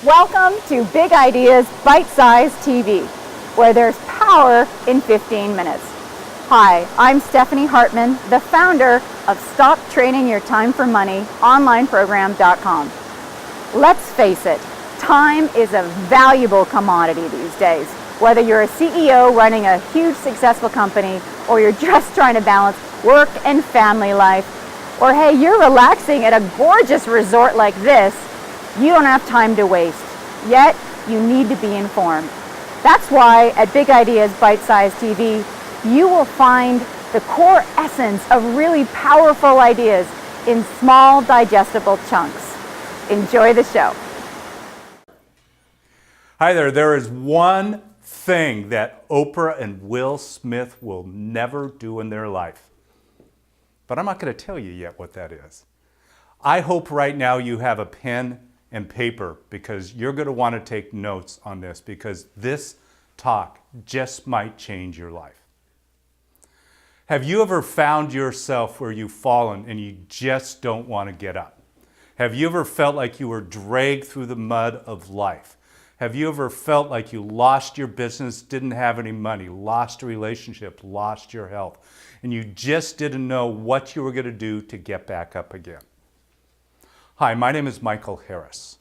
Welcome to Big Ideas Bite-Size TV, where there's power in 15 minutes. Hi, I'm Stephanie Hartman, the founder of StopTradingYourTimeForMoney.onlineprogram.com. Let's face it, time is a valuable commodity these days. Whether you're a CEO running a huge successful company, or you're just trying to balance work and family life, or hey, you're relaxing at a gorgeous resort like this, you don't have time to waste. Yet, you need to be informed. That's why at Big Ideas Bite-Size TV, you will find the core essence of really powerful ideas in small, digestible chunks. Enjoy the show. Hi there. There is one thing that Oprah and Will Smith will never do in their life. But I'm not going to tell you yet what that is. I hope right now you have a pen and paper, because you're going to want to take notes on this, because this talk just might change your life. Have you ever found yourself where you've fallen and you just don't want to get up? Have you ever felt like you were dragged through the mud of life? Have you ever felt like you lost your business, didn't have any money, lost a relationship, lost your health, and you just didn't know what you were going to do to get back up again? Hi, my name is Michael Harris.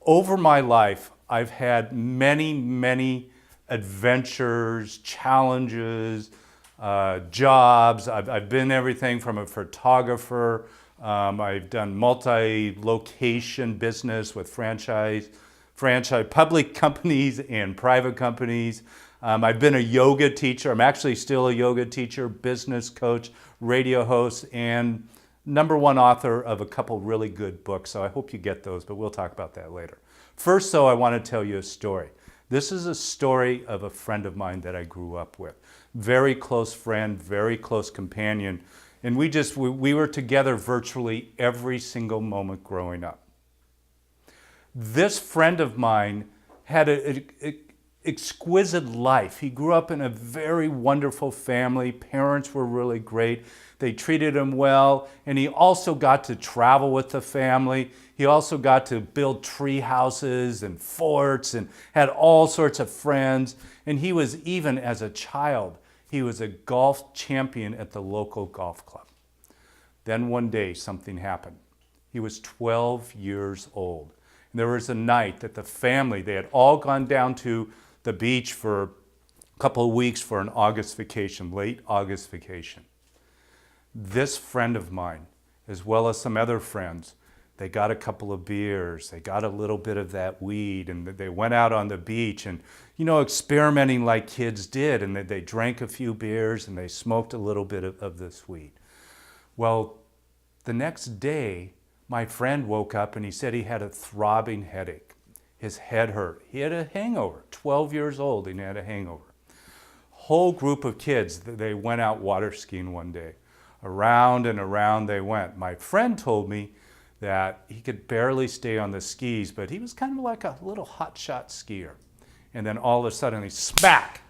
Over my life, I've had many adventures, challenges, jobs. I've been everything from a photographer. I've done multi-location business with franchise public companies and private companies. I've been a yoga teacher. I'm actually still a yoga teacher, business coach, radio host, and #1 author of a couple really good books. So I hope you get those, but we'll talk about that later. First, though, I want to tell you a story. This is a story of a friend of mine that I grew up with. Very close friend, very close companion. And we were together virtually every single moment growing up. This friend of mine had an exquisite life. He grew up in a very wonderful family. Parents were really great. They treated him well, and he also got to travel with the family. He also got to build tree houses and forts and had all sorts of friends. And he was, even as a child, he was a golf champion at the local golf club. Then one day something happened. He was 12 years old. And there was a night that the family, they had all gone down to the beach for a couple of weeks for an August vacation, late August vacation. This friend of mine, as well as some other friends, they got a couple of beers, they got a little bit of that weed, and they went out on the beach and, experimenting like kids did, and they drank a few beers and they smoked a little bit of this weed. Well, the next day, my friend woke up and he said he had a throbbing headache. His head hurt. He had a hangover. 12 years old, and he had a hangover. Whole group of kids, they went out water skiing one day. Around and around they went. My friend told me that he could barely stay on the skis, but he was kind of like a little hotshot skier. And then all of a sudden, smack,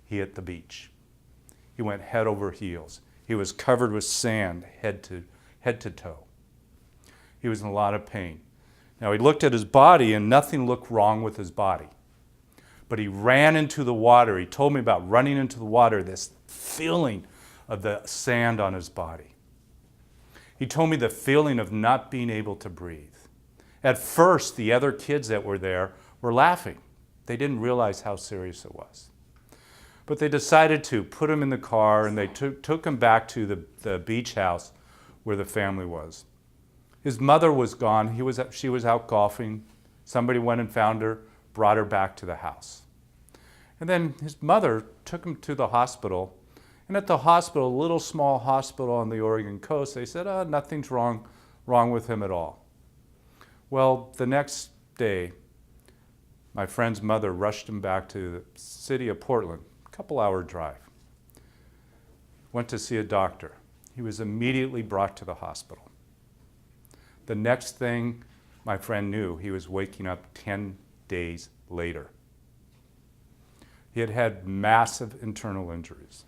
he hit the beach. He went head over heels. He was covered with sand, head to toe. He was in a lot of pain. Now, he looked at his body, and nothing looked wrong with his body. But he ran into the water. He told me about running into the water, this feeling of the sand on his body. He told me the feeling of not being able to breathe. At first, the other kids that were there were laughing. They didn't realize how serious it was. But they decided to put him in the car, and they took him back to the beach house where the family was. His mother was gone. She was out golfing. Somebody went and found her, brought her back to the house. And then his mother took him to the hospital. And at the hospital, a little small hospital on the Oregon coast, they said, nothing's wrong with him at all. Well, the next day, my friend's mother rushed him back to the city of Portland, a couple-hour drive. Went to see a doctor. He was immediately brought to the hospital. The next thing my friend knew, he was waking up 10 days later. He had had massive internal injuries.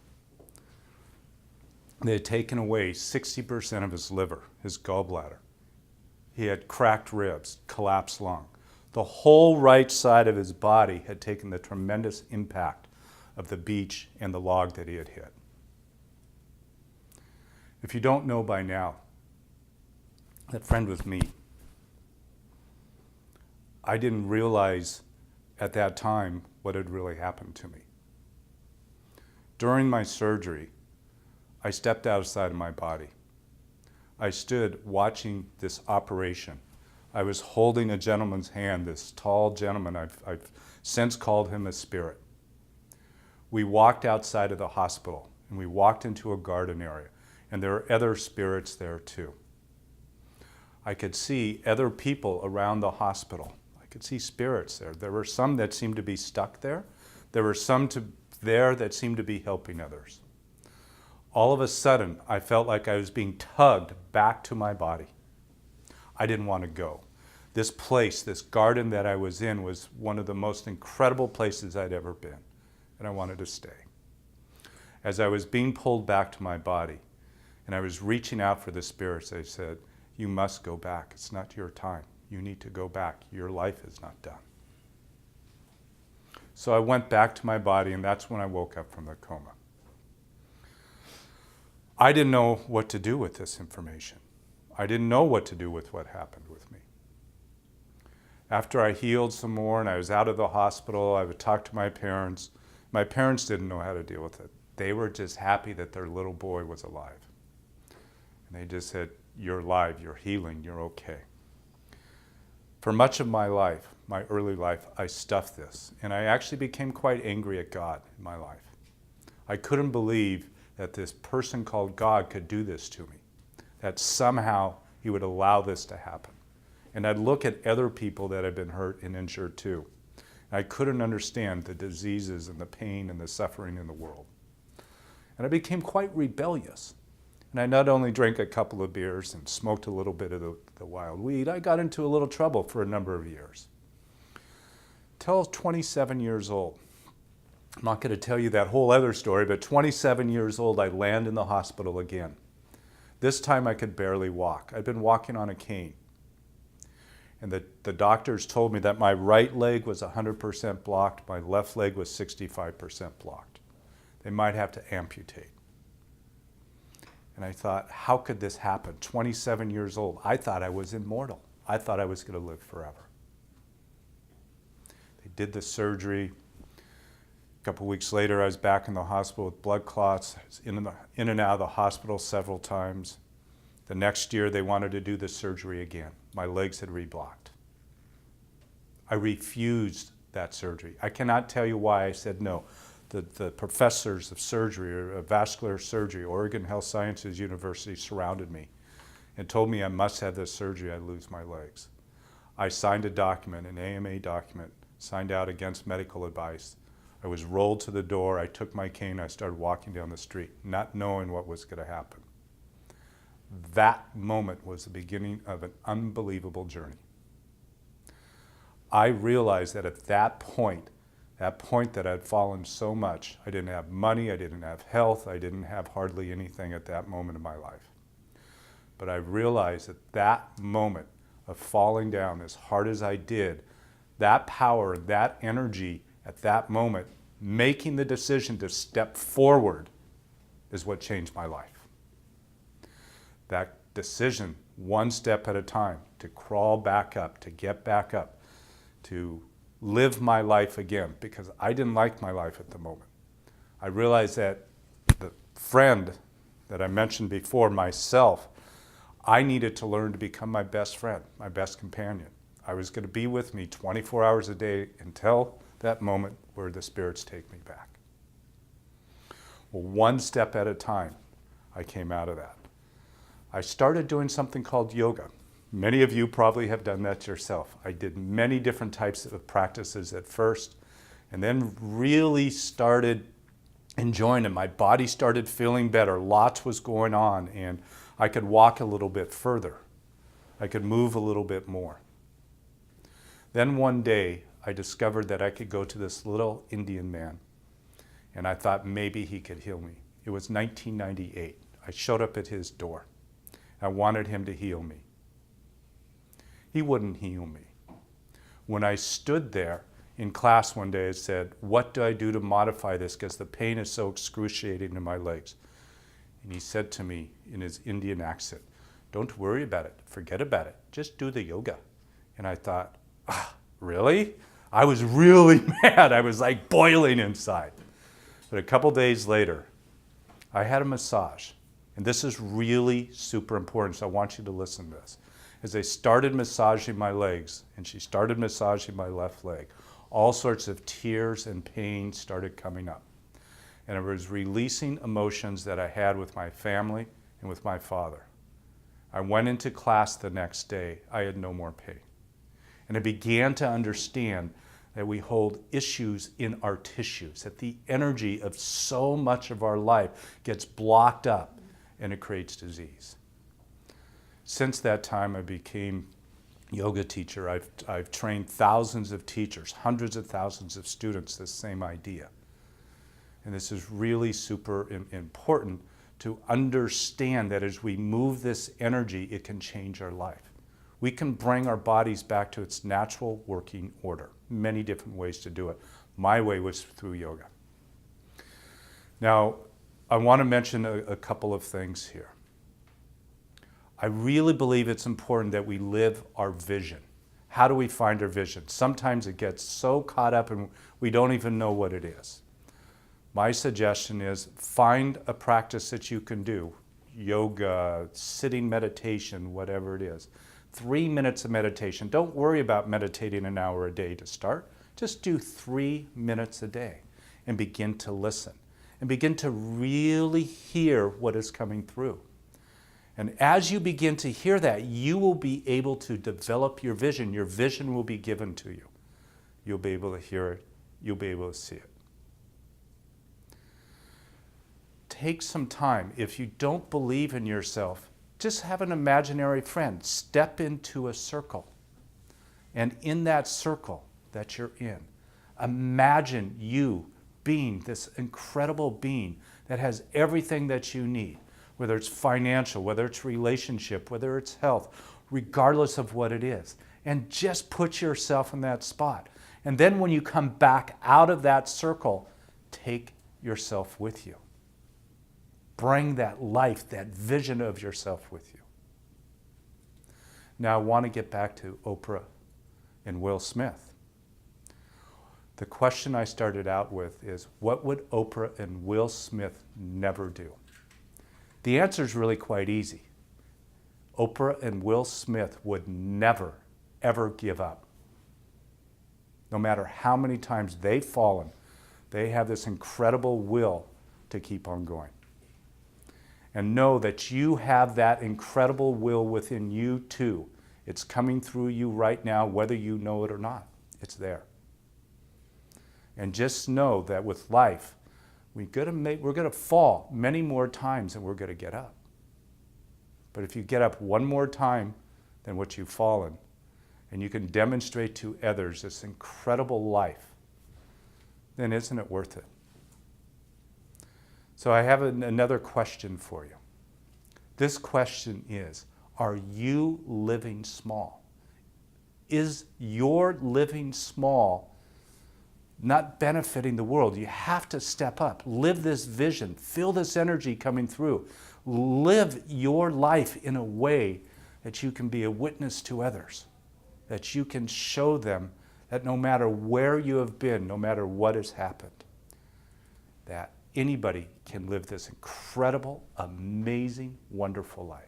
They had taken away 60% of his liver, his gallbladder. He had cracked ribs, collapsed lung. The whole right side of his body had taken the tremendous impact of the beach and the log that he had hit. If you don't know by now, that friend was me. I didn't realize at that time what had really happened to me. During my surgery, I stepped outside of my body. I stood watching this operation. I was holding a gentleman's hand, this tall gentleman. I've since called him a spirit. We walked outside of the hospital and we walked into a garden area, and there were other spirits there too. I could see other people around the hospital. I could see spirits there. There were some that seemed to be stuck there. There were some there that seemed to be helping others. All of a sudden, I felt like I was being tugged back to my body. I didn't want to go. This place, this garden that I was in, was one of the most incredible places I'd ever been, and I wanted to stay. As I was being pulled back to my body, and I was reaching out for the spirits, they said, "You must go back. It's not your time. You need to go back. Your life is not done." So I went back to my body, and that's when I woke up from the coma. I didn't know what to do with this information. I didn't know what to do with what happened with me. After I healed some more and I was out of the hospital, I would talk to my parents. My parents didn't know how to deal with it. They were just happy that their little boy was alive. And they just said, "You're alive, you're healing, you're okay." For much of my life, my early life, I stuffed this. And I actually became quite angry at God in my life. I couldn't believe that this person called God could do this to me, that somehow he would allow this to happen. And I'd look at other people that had been hurt and injured too. I couldn't understand the diseases and the pain and the suffering in the world. And I became quite rebellious. And I not only drank a couple of beers and smoked a little bit of the wild weed, I got into a little trouble for a number of years. Till 27 years old. I'm not going to tell you that whole other story, but 27 years old, I land in the hospital again. This time I could barely walk. I'd been walking on a cane. And the doctors told me that my right leg was 100% blocked, my left leg was 65% blocked. They might have to amputate. And I thought, how could this happen? 27 years old. I thought I was immortal. I thought I was going to live forever. They did the surgery. A couple weeks later, I was back in the hospital with blood clots. I was in and out of the hospital several times. The next year, they wanted to do the surgery again. My legs had reblocked. I refused that surgery. I cannot tell you why I said no. The professors of surgery, or vascular surgery, Oregon Health Sciences University surrounded me and told me I must have this surgery, I'd lose my legs. I signed a document, an AMA document, signed out against medical advice. I was rolled to the door, I took my cane, I started walking down the street, not knowing what was going to happen. That moment was the beginning of an unbelievable journey. I realized that at that point that I'd fallen so much, I didn't have money, I didn't have health, I didn't have hardly anything at that moment in my life. But I realized that that moment of falling down as hard as I did, that power, that energy at that moment, making the decision to step forward is what changed my life. That decision, one step at a time, to crawl back up, to get back up, to live my life again, because I didn't like my life at the moment. I realized that the friend that I mentioned before, myself, I needed to learn to become my best friend, my best companion. I was going to be with me 24 hours a day until that moment where the spirits take me back. Well, one step at a time, I came out of that. I started doing something called yoga. Many of you probably have done that yourself. I did many different types of practices at first, and then really started enjoying it. My body started feeling better. Lots was going on, and I could walk a little bit further. I could move a little bit more. Then one day, I discovered that I could go to this little Indian man, and I thought maybe he could heal me. It was 1998. I showed up at his door. I wanted him to heal me. He wouldn't heal me. When I stood there in class one day, I said, what do I do to modify this? Because the pain is so excruciating in my legs. And he said to me in his Indian accent, don't worry about it. Forget about it. Just do the yoga. And I thought, really? I was really mad. I was like boiling inside. But a couple days later, I had a massage. And this is really super important, so I want you to listen to this. As I started massaging my legs, and she started massaging my left leg, all sorts of tears and pain started coming up. And I was releasing emotions that I had with my family and with my father. I went into class the next day. I had no more pain. And I began to understand that we hold issues in our tissues, that the energy of so much of our life gets blocked up and it creates disease. Since that time, I became a yoga teacher. I've trained thousands of teachers, hundreds of thousands of students, this same idea. And this is really super important to understand that as we move this energy, it can change our life. We can bring our bodies back to its natural working order. Many different ways to do it. My way was through yoga. Now, I want to mention a couple of things here. I really believe it's important that we live our vision. How do we find our vision? Sometimes it gets so caught up and we don't even know what it is. My suggestion is find a practice that you can do. Yoga, sitting meditation, whatever it is. 3 minutes of meditation. Don't worry about meditating an hour a day to start. Just do 3 minutes a day and begin to listen and begin to really hear what is coming through. And as you begin to hear that, you will be able to develop your vision. Your vision will be given to you. You'll be able to hear it. You'll be able to see it. Take some time. If you don't believe in yourself, just have an imaginary friend. Step into a circle. And in that circle that you're in, imagine you being this incredible being that has everything that you need, whether it's financial, whether it's relationship, whether it's health, regardless of what it is. And just put yourself in that spot. And then when you come back out of that circle, take yourself with you. Bring that life, that vision of yourself with you. Now I want to get back to Oprah and Will Smith. The question I started out with is, what would Oprah and Will Smith never do? The answer is really quite easy. Oprah and Will Smith would never, ever give up. No matter how many times they've fallen, they have this incredible will to keep on going. And know that you have that incredible will within you too. It's coming through you right now, whether you know it or not. It's there. And just know that with life, we're going to fall many more times than we're going to get up. But if you get up one more time than what you've fallen, and you can demonstrate to others this incredible life, then isn't it worth it? So I have another question for you. This question is, are you living small? Is your living small not benefiting the world? You have to step up, live this vision, feel this energy coming through. Live your life in a way that you can be a witness to others, that you can show them that no matter where you have been, no matter what has happened, that anybody can live this incredible, amazing, wonderful life.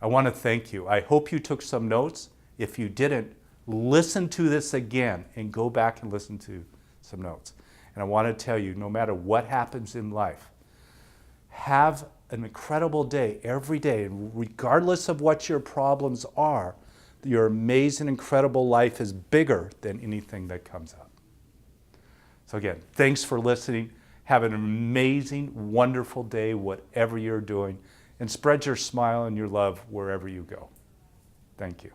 I want to thank you. I hope you took some notes. If you didn't, listen to this again and go back and listen to some notes. And I want to tell you, no matter what happens in life, have an incredible day every day. And regardless of what your problems are, your amazing, incredible life is bigger than anything that comes up. So again, thanks for listening. Have an amazing, wonderful day, whatever you're doing, and spread your smile and your love wherever you go. Thank you.